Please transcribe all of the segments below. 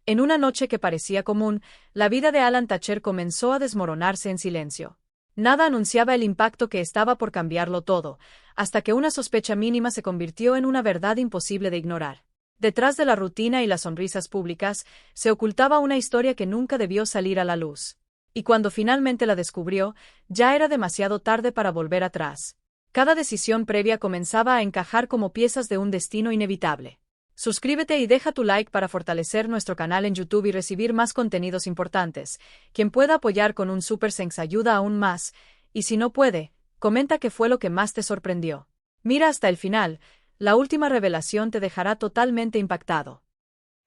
En una noche que parecía común, la vida de Alan Thatcher comenzó a desmoronarse en silencio. Nada anunciaba el impacto que estaba por cambiarlo todo, hasta que una sospecha mínima se convirtió en una verdad imposible de ignorar. Detrás de la rutina y las sonrisas públicas, se ocultaba una historia que nunca debió salir a la luz. Y cuando finalmente la descubrió, ya era demasiado tarde para volver atrás. Cada decisión previa comenzaba a encajar como piezas de un destino inevitable. Suscríbete y deja tu like para fortalecer nuestro canal en YouTube y recibir más contenidos importantes. Quien pueda apoyar con un super thanks ayuda aún más, y si no puede, comenta qué fue lo que más te sorprendió. Mira hasta el final, la última revelación te dejará totalmente impactado.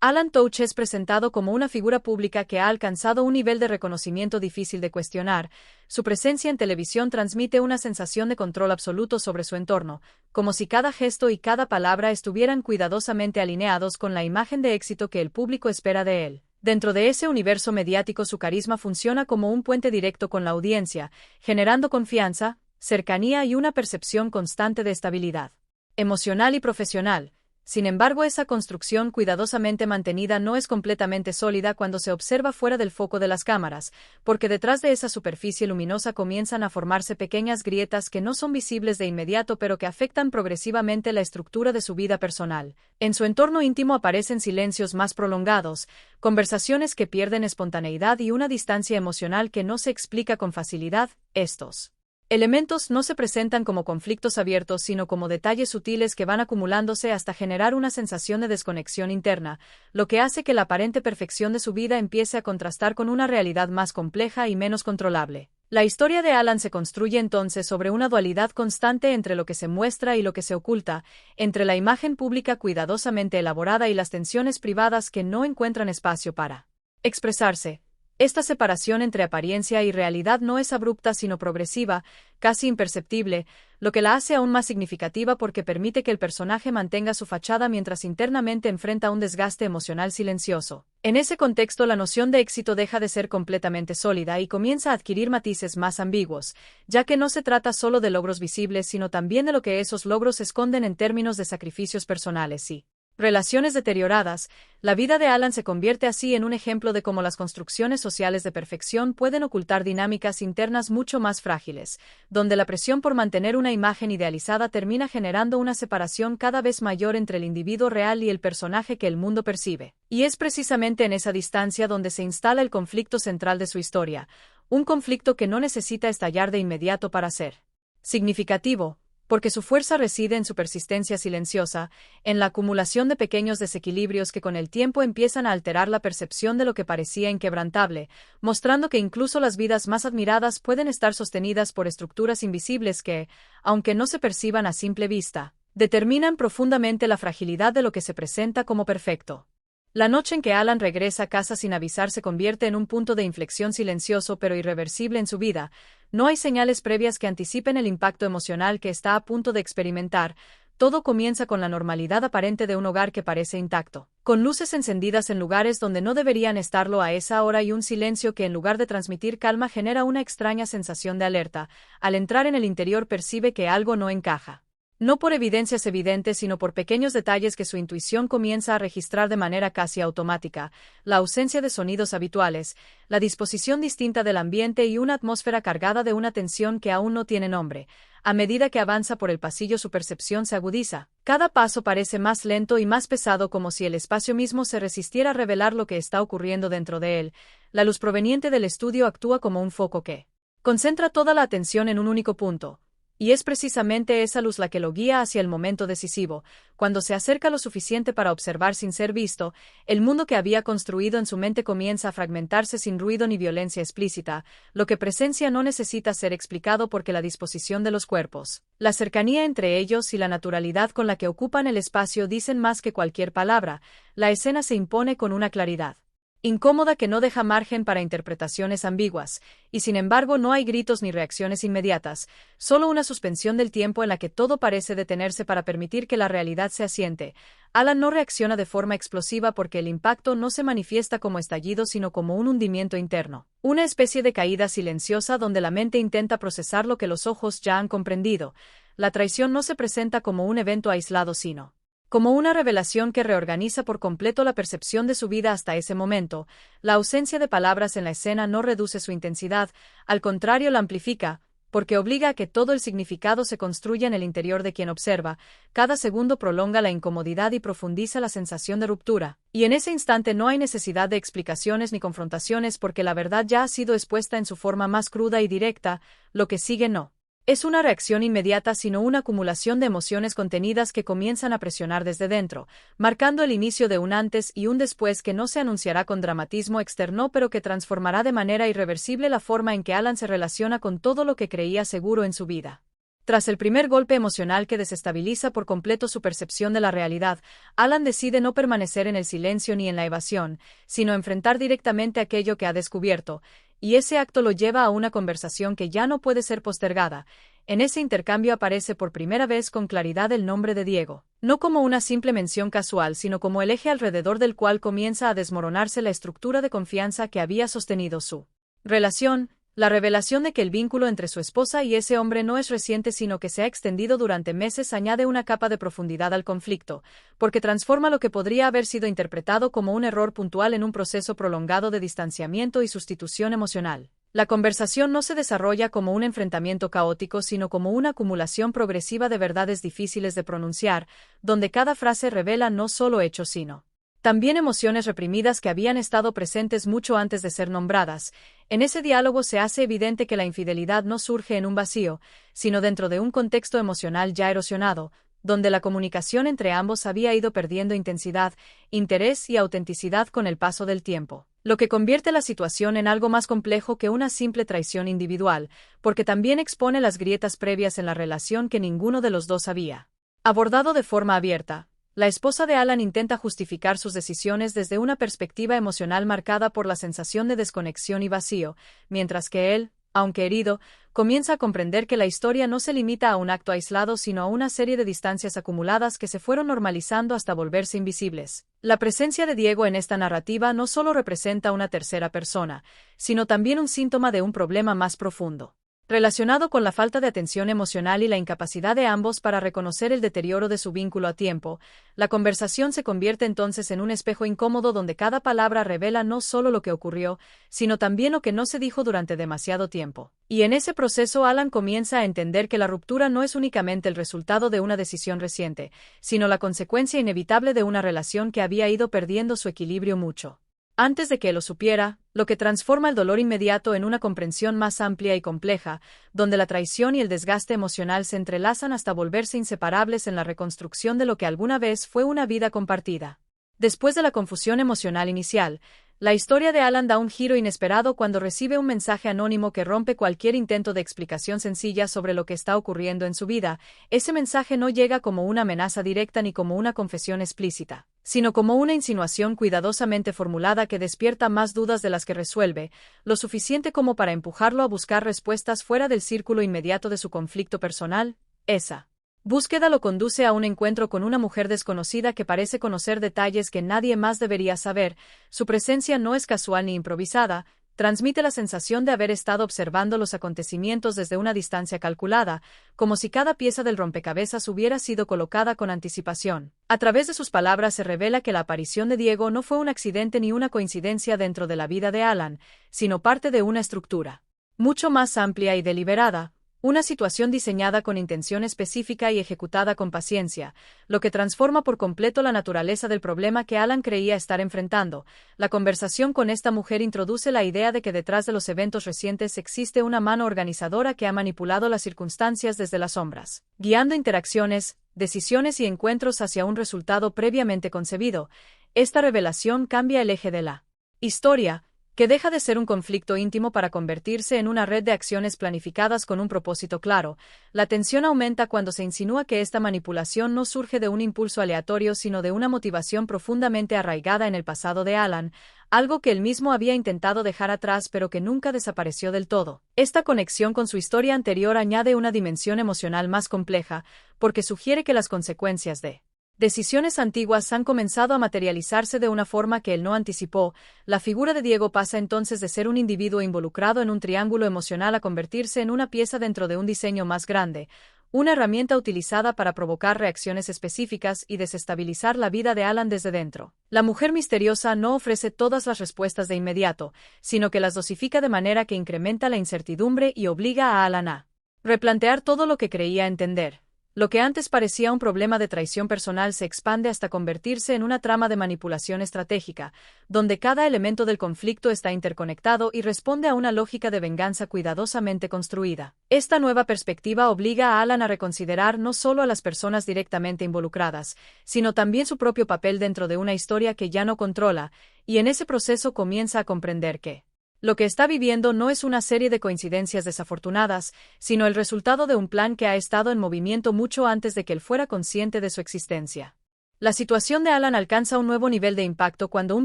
Alan Touch es presentado como una figura pública que ha alcanzado un nivel de reconocimiento difícil de cuestionar. Su presencia en televisión transmite una sensación de control absoluto sobre su entorno, como si cada gesto y cada palabra estuvieran cuidadosamente alineados con la imagen de éxito que el público espera de él. Dentro de ese universo mediático, su carisma funciona como un puente directo con la audiencia, generando confianza, cercanía y una percepción constante de estabilidad emocional y profesional. Sin embargo, esa construcción cuidadosamente mantenida no es completamente sólida cuando se observa fuera del foco de las cámaras, porque detrás de esa superficie luminosa comienzan a formarse pequeñas grietas que no son visibles de inmediato pero que afectan progresivamente la estructura de su vida personal. En su entorno íntimo aparecen silencios más prolongados, conversaciones que pierden espontaneidad y una distancia emocional que no se explica con facilidad. Estos elementos no se presentan como conflictos abiertos, sino como detalles sutiles que van acumulándose hasta generar una sensación de desconexión interna, lo que hace que la aparente perfección de su vida empiece a contrastar con una realidad más compleja y menos controlable. La historia de Alan se construye entonces sobre una dualidad constante entre lo que se muestra y lo que se oculta, entre la imagen pública cuidadosamente elaborada y las tensiones privadas que no encuentran espacio para expresarse. Esta separación entre apariencia y realidad no es abrupta sino progresiva, casi imperceptible, lo que la hace aún más significativa porque permite que el personaje mantenga su fachada mientras internamente enfrenta un desgaste emocional silencioso. En ese contexto, la noción de éxito deja de ser completamente sólida y comienza a adquirir matices más ambiguos, ya que no se trata solo de logros visibles sino también de lo que esos logros esconden en términos de sacrificios personales y relaciones deterioradas. La vida de Alan se convierte así en un ejemplo de cómo las construcciones sociales de perfección pueden ocultar dinámicas internas mucho más frágiles, donde la presión por mantener una imagen idealizada termina generando una separación cada vez mayor entre el individuo real y el personaje que el mundo percibe. Y es precisamente en esa distancia donde se instala el conflicto central de su historia, un conflicto que no necesita estallar de inmediato para ser significativo, porque su fuerza reside en su persistencia silenciosa, en la acumulación de pequeños desequilibrios que con el tiempo empiezan a alterar la percepción de lo que parecía inquebrantable, mostrando que incluso las vidas más admiradas pueden estar sostenidas por estructuras invisibles que, aunque no se perciban a simple vista, determinan profundamente la fragilidad de lo que se presenta como perfecto. La noche en que Alan regresa a casa sin avisar se convierte en un punto de inflexión silencioso pero irreversible en su vida. No hay señales previas que anticipen el impacto emocional que está a punto de experimentar. Todo comienza con la normalidad aparente de un hogar que parece intacto, con luces encendidas en lugares donde no deberían estarlo a esa hora y un silencio que en lugar de transmitir calma genera una extraña sensación de alerta. Al entrar en el interior percibe que algo no encaja. No por evidencias evidentes sino por pequeños detalles que su intuición comienza a registrar de manera casi automática: la ausencia de sonidos habituales, la disposición distinta del ambiente y una atmósfera cargada de una tensión que aún no tiene nombre. A medida que avanza por el pasillo su percepción se agudiza. Cada paso parece más lento y más pesado, como si el espacio mismo se resistiera a revelar lo que está ocurriendo dentro de él. La luz proveniente del estudio actúa como un foco que concentra toda la atención en un único punto. Y es precisamente esa luz la que lo guía hacia el momento decisivo. Cuando se acerca lo suficiente para observar sin ser visto, el mundo que había construido en su mente comienza a fragmentarse sin ruido ni violencia explícita. Lo que presencia no necesita ser explicado porque la disposición de los cuerpos, la cercanía entre ellos y la naturalidad con la que ocupan el espacio dicen más que cualquier palabra. La escena se impone con una claridad incómoda que no deja margen para interpretaciones ambiguas, y sin embargo no hay gritos ni reacciones inmediatas, solo una suspensión del tiempo en la que todo parece detenerse para permitir que la realidad se asiente. Alan no reacciona de forma explosiva porque el impacto no se manifiesta como estallido sino como un hundimiento interno, una especie de caída silenciosa donde la mente intenta procesar lo que los ojos ya han comprendido. La traición no se presenta como un evento aislado sino Como una revelación que reorganiza por completo la percepción de su vida hasta ese momento, la ausencia de palabras en la escena no reduce su intensidad, al contrario la amplifica, porque obliga a que todo el significado se construya en el interior de quien observa, cada segundo prolonga la incomodidad y profundiza la sensación de ruptura, y en ese instante no hay necesidad de explicaciones ni confrontaciones porque la verdad ya ha sido expuesta en su forma más cruda y directa, lo que sigue no es una reacción inmediata sino una acumulación de emociones contenidas que comienzan a presionar desde dentro, marcando el inicio de un antes y un después que no se anunciará con dramatismo externo pero que transformará de manera irreversible la forma en que Alan se relaciona con todo lo que creía seguro en su vida. Tras el primer golpe emocional que desestabiliza por completo su percepción de la realidad, Alan decide no permanecer en el silencio ni en la evasión, sino enfrentar directamente aquello que ha descubierto, y ese acto lo lleva a una conversación que ya no puede ser postergada. En ese intercambio aparece por primera vez con claridad el nombre de Diego, no como una simple mención casual, sino como el eje alrededor del cual comienza a desmoronarse la estructura de confianza que había sostenido su relación. La revelación de que el vínculo entre su esposa y ese hombre no es reciente sino que se ha extendido durante meses añade una capa de profundidad al conflicto, porque transforma lo que podría haber sido interpretado como un error puntual en un proceso prolongado de distanciamiento y sustitución emocional. La conversación no se desarrolla como un enfrentamiento caótico sino como una acumulación progresiva de verdades difíciles de pronunciar, donde cada frase revela no solo hechos sino también emociones reprimidas que habían estado presentes mucho antes de ser nombradas. En ese diálogo se hace evidente que la infidelidad no surge en un vacío, sino dentro de un contexto emocional ya erosionado, donde la comunicación entre ambos había ido perdiendo intensidad, interés y autenticidad con el paso del tiempo, lo que convierte la situación en algo más complejo que una simple traición individual, porque también expone las grietas previas en la relación que ninguno de los dos había abordado de forma abierta. La esposa de Alan intenta justificar sus decisiones desde una perspectiva emocional marcada por la sensación de desconexión y vacío, mientras que él, aunque herido, comienza a comprender que la historia no se limita a un acto aislado sino a una serie de distancias acumuladas que se fueron normalizando hasta volverse invisibles. La presencia de Diego en esta narrativa no solo representa una tercera persona, sino también un síntoma de un problema más profundo, relacionado con la falta de atención emocional y la incapacidad de ambos para reconocer el deterioro de su vínculo a tiempo. La conversación se convierte entonces en un espejo incómodo donde cada palabra revela no solo lo que ocurrió, sino también lo que no se dijo durante demasiado tiempo. Y en ese proceso Alan comienza a entender que la ruptura no es únicamente el resultado de una decisión reciente, sino la consecuencia inevitable de una relación que había ido perdiendo su equilibrio mucho antes de que lo supiera, lo que transforma el dolor inmediato en una comprensión más amplia y compleja, donde la traición y el desgaste emocional se entrelazan hasta volverse inseparables en la reconstrucción de lo que alguna vez fue una vida compartida. Después de la confusión emocional inicial, la historia de Alan da un giro inesperado cuando recibe un mensaje anónimo que rompe cualquier intento de explicación sencilla sobre lo que está ocurriendo en su vida. Ese mensaje no llega como una amenaza directa ni como una confesión explícita, sino como una insinuación cuidadosamente formulada que despierta más dudas de las que resuelve, lo suficiente como para empujarlo a buscar respuestas fuera del círculo inmediato de su conflicto personal. Esa búsqueda lo conduce a un encuentro con una mujer desconocida que parece conocer detalles que nadie más debería saber. Su presencia no es casual ni improvisada, transmite la sensación de haber estado observando los acontecimientos desde una distancia calculada, como si cada pieza del rompecabezas hubiera sido colocada con anticipación. A través de sus palabras se revela que la aparición de Diego no fue un accidente ni una coincidencia dentro de la vida de Alan, sino parte de una estructura mucho más amplia y deliberada. Una situación diseñada con intención específica y ejecutada con paciencia, lo que transforma por completo la naturaleza del problema que Alan creía estar enfrentando. La conversación con esta mujer introduce la idea de que detrás de los eventos recientes existe una mano organizadora que ha manipulado las circunstancias desde las sombras, guiando interacciones, decisiones y encuentros hacia un resultado previamente concebido. Esta revelación cambia el eje de la historia, que deja de ser un conflicto íntimo para convertirse en una red de acciones planificadas con un propósito claro. La tensión aumenta cuando se insinúa que esta manipulación no surge de un impulso aleatorio sino de una motivación profundamente arraigada en el pasado de Alan, algo que él mismo había intentado dejar atrás pero que nunca desapareció del todo. Esta conexión con su historia anterior añade una dimensión emocional más compleja, porque sugiere que las consecuencias de decisiones antiguas han comenzado a materializarse de una forma que él no anticipó. La figura de Diego pasa entonces de ser un individuo involucrado en un triángulo emocional a convertirse en una pieza dentro de un diseño más grande, una herramienta utilizada para provocar reacciones específicas y desestabilizar la vida de Alan desde dentro. La mujer misteriosa no ofrece todas las respuestas de inmediato, sino que las dosifica de manera que incrementa la incertidumbre y obliga a Alan a replantear todo lo que creía entender. Lo que antes parecía un problema de traición personal se expande hasta convertirse en una trama de manipulación estratégica, donde cada elemento del conflicto está interconectado y responde a una lógica de venganza cuidadosamente construida. Esta nueva perspectiva obliga a Alan a reconsiderar no solo a las personas directamente involucradas, sino también su propio papel dentro de una historia que ya no controla, y en ese proceso comienza a comprender que lo que está viviendo no es una serie de coincidencias desafortunadas, sino el resultado de un plan que ha estado en movimiento mucho antes de que él fuera consciente de su existencia. La situación de Alan alcanza un nuevo nivel de impacto cuando un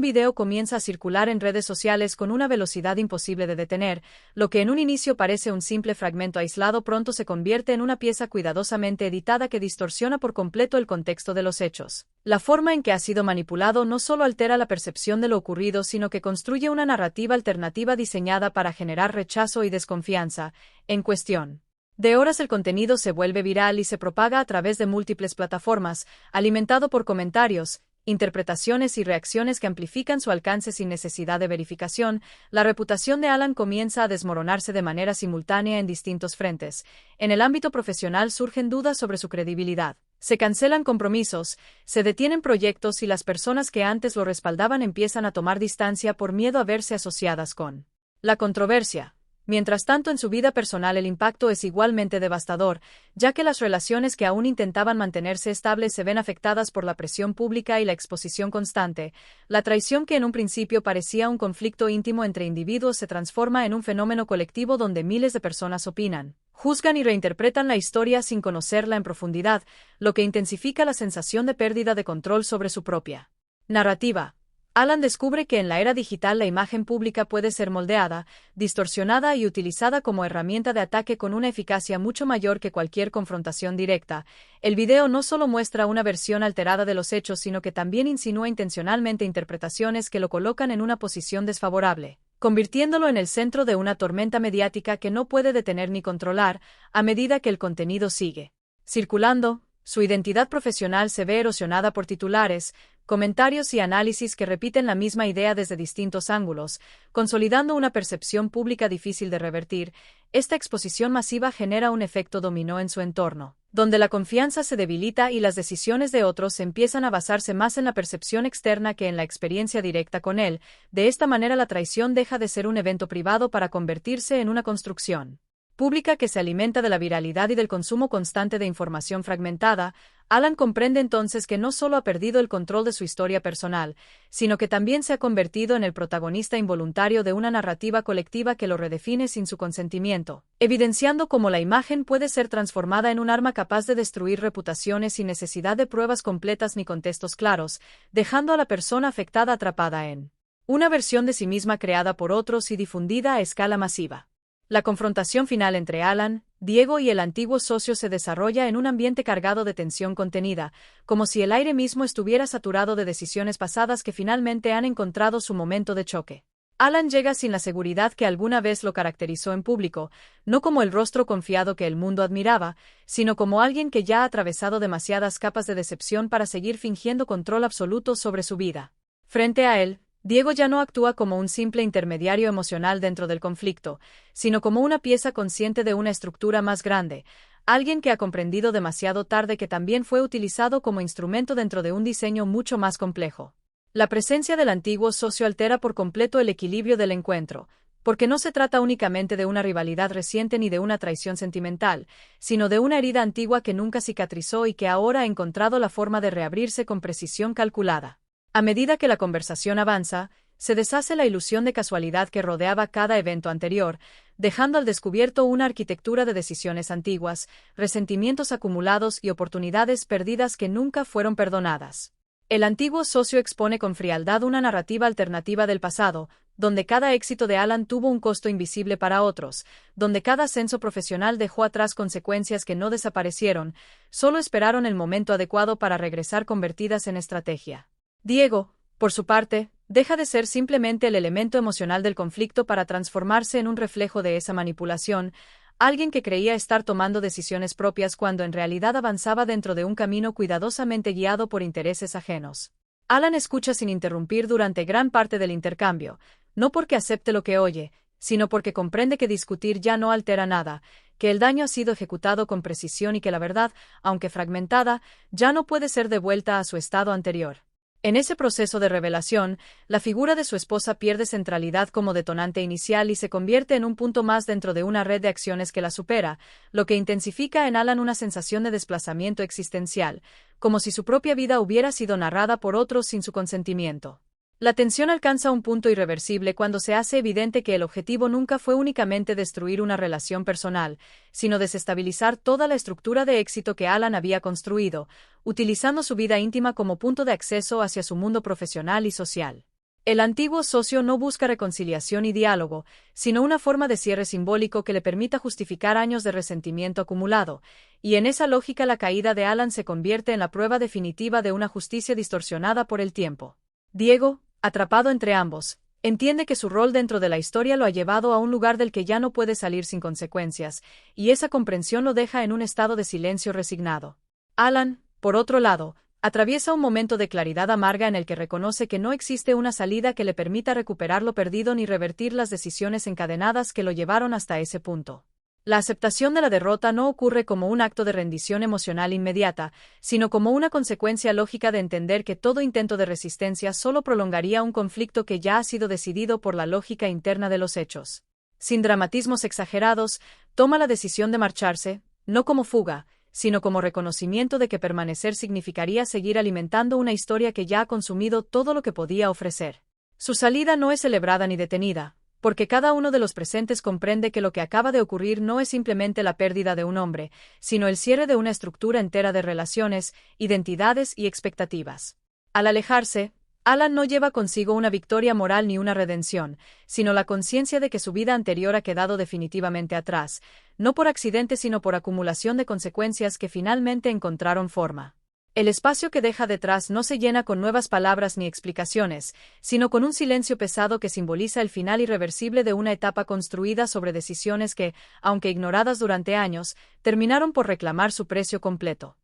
video comienza a circular en redes sociales con una velocidad imposible de detener. Lo que en un inicio parece un simple fragmento aislado pronto se convierte en una pieza cuidadosamente editada que distorsiona por completo el contexto de los hechos. La forma en que ha sido manipulado no solo altera la percepción de lo ocurrido, sino que construye una narrativa alternativa diseñada para generar rechazo y desconfianza. En cuestión de horas el contenido se vuelve viral y se propaga a través de múltiples plataformas, alimentado por comentarios, interpretaciones y reacciones que amplifican su alcance sin necesidad de verificación. La reputación de Alan comienza a desmoronarse de manera simultánea en distintos frentes. En el ámbito profesional surgen dudas sobre su credibilidad. Se cancelan compromisos, se detienen proyectos y las personas que antes lo respaldaban empiezan a tomar distancia por miedo a verse asociadas con la controversia. Mientras tanto, en su vida personal el impacto es igualmente devastador, ya que las relaciones que aún intentaban mantenerse estables se ven afectadas por la presión pública y la exposición constante. La traición, que en un principio parecía un conflicto íntimo entre individuos, se transforma en un fenómeno colectivo donde miles de personas opinan, juzgan y reinterpretan la historia sin conocerla en profundidad, lo que intensifica la sensación de pérdida de control sobre su propia narrativa. Alan descubre que en la era digital la imagen pública puede ser moldeada, distorsionada y utilizada como herramienta de ataque con una eficacia mucho mayor que cualquier confrontación directa. El video no solo muestra una versión alterada de los hechos, sino que también insinúa intencionalmente interpretaciones que lo colocan en una posición desfavorable, convirtiéndolo en el centro de una tormenta mediática que no puede detener ni controlar. A medida que el contenido sigue circulando, su identidad profesional se ve erosionada por titulares, comentarios y análisis que repiten la misma idea desde distintos ángulos, consolidando una percepción pública difícil de revertir. Esta exposición masiva genera un efecto dominó en su entorno, donde la confianza se debilita y las decisiones de otros empiezan a basarse más en la percepción externa que en la experiencia directa con él. De esta manera la traición deja de ser un evento privado para convertirse en una construcción pública que se alimenta de la viralidad y del consumo constante de información fragmentada. Alan comprende entonces que no solo ha perdido el control de su historia personal, sino que también se ha convertido en el protagonista involuntario de una narrativa colectiva que lo redefine sin su consentimiento, evidenciando cómo la imagen puede ser transformada en un arma capaz de destruir reputaciones sin necesidad de pruebas completas ni contextos claros, dejando a la persona afectada atrapada en una versión de sí misma creada por otros y difundida a escala masiva. La confrontación final entre Alan, Diego y el antiguo socio se desarrolla en un ambiente cargado de tensión contenida, como si el aire mismo estuviera saturado de decisiones pasadas que finalmente han encontrado su momento de choque. Alan llega sin la seguridad que alguna vez lo caracterizó en público, no como el rostro confiado que el mundo admiraba, sino como alguien que ya ha atravesado demasiadas capas de decepción para seguir fingiendo control absoluto sobre su vida. Frente a él, Diego ya no actúa como un simple intermediario emocional dentro del conflicto, sino como una pieza consciente de una estructura más grande, alguien que ha comprendido demasiado tarde que también fue utilizado como instrumento dentro de un diseño mucho más complejo. La presencia del antiguo socio altera por completo el equilibrio del encuentro, porque no se trata únicamente de una rivalidad reciente ni de una traición sentimental, sino de una herida antigua que nunca cicatrizó y que ahora ha encontrado la forma de reabrirse con precisión calculada. A medida que la conversación avanza, se deshace la ilusión de casualidad que rodeaba cada evento anterior, dejando al descubierto una arquitectura de decisiones antiguas, resentimientos acumulados y oportunidades perdidas que nunca fueron perdonadas. El antiguo socio expone con frialdad una narrativa alternativa del pasado, donde cada éxito de Alan tuvo un costo invisible para otros, donde cada ascenso profesional dejó atrás consecuencias que no desaparecieron, solo esperaron el momento adecuado para regresar convertidas en estrategia. Diego, por su parte, deja de ser simplemente el elemento emocional del conflicto para transformarse en un reflejo de esa manipulación. Alguien que creía estar tomando decisiones propias cuando en realidad avanzaba dentro de un camino cuidadosamente guiado por intereses ajenos. Alan escucha sin interrumpir durante gran parte del intercambio, no porque acepte lo que oye, sino porque comprende que discutir ya no altera nada, que el daño ha sido ejecutado con precisión y que la verdad, aunque fragmentada, ya no puede ser devuelta a su estado anterior. En ese proceso de revelación, la figura de su esposa pierde centralidad como detonante inicial y se convierte en un punto más dentro de una red de acciones que la supera, lo que intensifica en Alan una sensación de desplazamiento existencial, como si su propia vida hubiera sido narrada por otros sin su consentimiento. La tensión alcanza un punto irreversible cuando se hace evidente que el objetivo nunca fue únicamente destruir una relación personal, sino desestabilizar toda la estructura de éxito que Alan había construido, utilizando su vida íntima como punto de acceso hacia su mundo profesional y social. El antiguo socio no busca reconciliación y diálogo, sino una forma de cierre simbólico que le permita justificar años de resentimiento acumulado, y en esa lógica la caída de Alan se convierte en la prueba definitiva de una justicia distorsionada por el tiempo. Diego, atrapado entre ambos, entiende que su rol dentro de la historia lo ha llevado a un lugar del que ya no puede salir sin consecuencias, y esa comprensión lo deja en un estado de silencio resignado. Alan, por otro lado, atraviesa un momento de claridad amarga en el que reconoce que no existe una salida que le permita recuperar lo perdido ni revertir las decisiones encadenadas que lo llevaron hasta ese punto. La aceptación de la derrota no ocurre como un acto de rendición emocional inmediata, sino como una consecuencia lógica de entender que todo intento de resistencia solo prolongaría un conflicto que ya ha sido decidido por la lógica interna de los hechos. Sin dramatismos exagerados, toma la decisión de marcharse, no como fuga, sino como reconocimiento de que permanecer significaría seguir alimentando una historia que ya ha consumido todo lo que podía ofrecer. Su salida no es celebrada ni detenida, porque cada uno de los presentes comprende que lo que acaba de ocurrir no es simplemente la pérdida de un hombre, sino el cierre de una estructura entera de relaciones, identidades y expectativas. Al alejarse, Alan no lleva consigo una victoria moral ni una redención, sino la conciencia de que su vida anterior ha quedado definitivamente atrás, no por accidente sino por acumulación de consecuencias que finalmente encontraron forma. El espacio que deja detrás no se llena con nuevas palabras ni explicaciones, sino con un silencio pesado que simboliza el final irreversible de una etapa construida sobre decisiones que, aunque ignoradas durante años, terminaron por reclamar su precio completo.